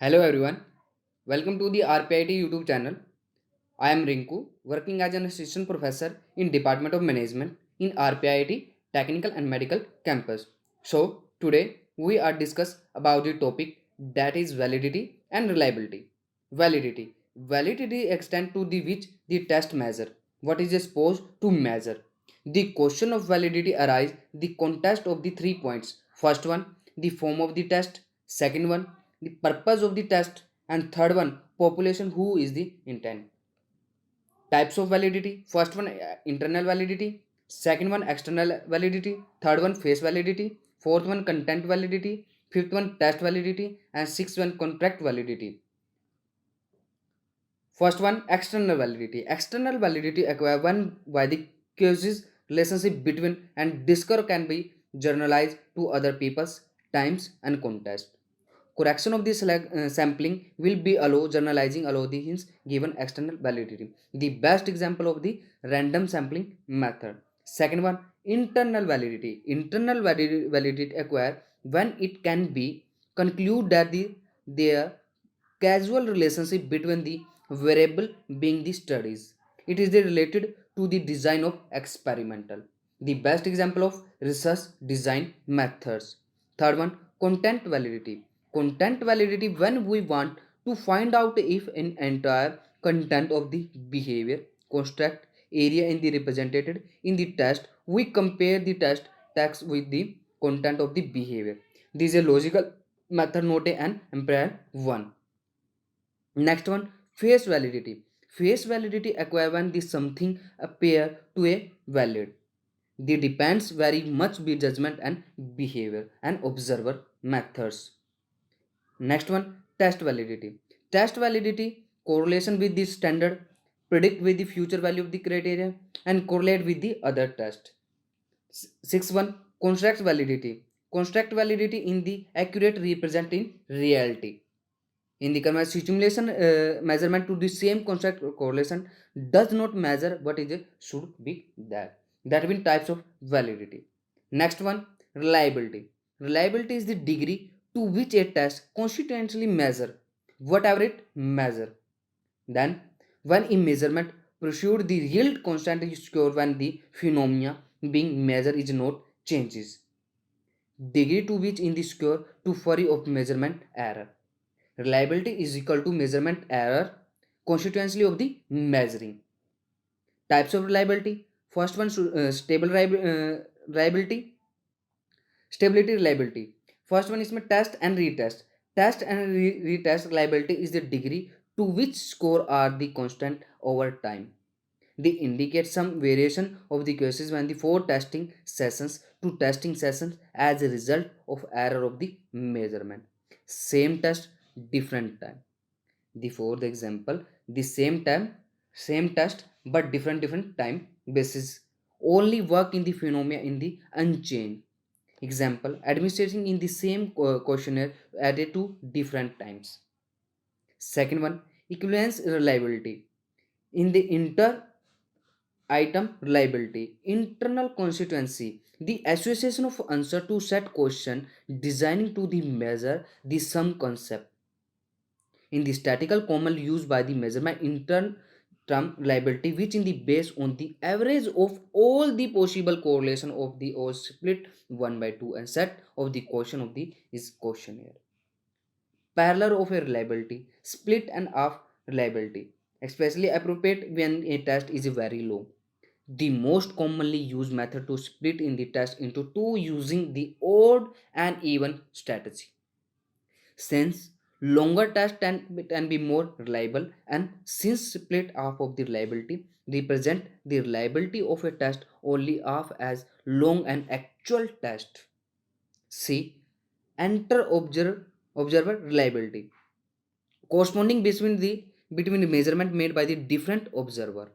Hello everyone, welcome to the RPIT YouTube channel. I am Rinku, working as an assistant professor in Department of Management in RPIT Technical and Medical Campus. So today we are discuss about the topic that is validity and reliability. Validity extend to the which the test measure. What is supposed to measure? The question of validity arise the context of the 3 points. First one, the form of the test. Second one, the purpose of the test. And third one, population who is the intent. Types of validity. First one, internal validity. Second one, external validity. Third one, face validity. Fourth one, content validity. Fifth one, test validity. And sixth one, contract validity. First one, external validity. External validity acquired when by the causes relationship between and discourse can be generalized to other people's times and context. Correction of this sampling will be allow generalizing allow the hints given external validity. The best example of the random sampling method. Second one, internal validity. Internal validity acquire when it can be conclude that their causal relationship between the variable being the studies. It is related to the design of experimental. The best example of research design methods. Third one, content validity. Content validity when we want to find out if an entire content of the behavior construct area in the represented in the test, we compare the test text with the content of the behavior. This is a logical method, not an empirical one. Next one, face validity. Face validity acquire when the something appear to a valid. The depends very much be judgment and behavior and observer methods. Next one, test validity. Test validity correlation with the standard, predict with the future value of the criteria and correlate with the other test. Sixth one, construct validity. Construct validity in the accurate represent in reality. In the converse simulation measurement to the same construct correlation does not measure what is should be that. That means types of validity. Next one, reliability. Reliability is the degree to which a test constitutionally measure whatever it measure. Then when a measurement pursued the real constant is score when the phenomena being measured is not changes. Degree to which in the score to free of measurement error. Reliability is equal to measurement error constituency of the measuring. Types of reliability. First one, stable reliability. Stability reliability. First one is test and retest. Test and retest reliability is the degree to which score are the constant over time. They indicate some variation of the cases when the four testing sessions to testing sessions as a result of error of the measurement. Same test, different time. The fourth example, the same time, same test, but different time basis only work in the phenomena in the unchanged. Example, administration in the same questionnaire added to different times. Second one, equivalence reliability. In the inter item reliability, internal constituency, the association of answer to set question designing to the measure the sum concept. In the statistical commonly used by the measurement intern term reliability, which in the based on the average of all the possible correlation of the or split 1 by 2 and set of the question of the is questionnaire. Parallel of a reliability, split and half reliability, especially appropriate when a test is very low. The most commonly used method to split in the test into two using the odd and even strategy. Since longer test can be more reliable and since split half of the reliability represent the reliability of a test only half as long an actual test. See, enter observer reliability corresponding between the measurement made by the different observer.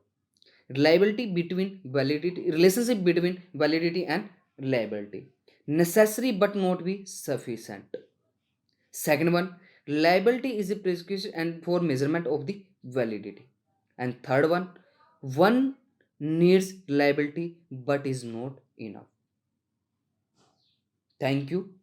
Reliability between validity relationship between validity and reliability necessary but not be sufficient. Second one, reliability is a prescription and for measurement of the validity. And third one needs reliability but is not enough. Thank you.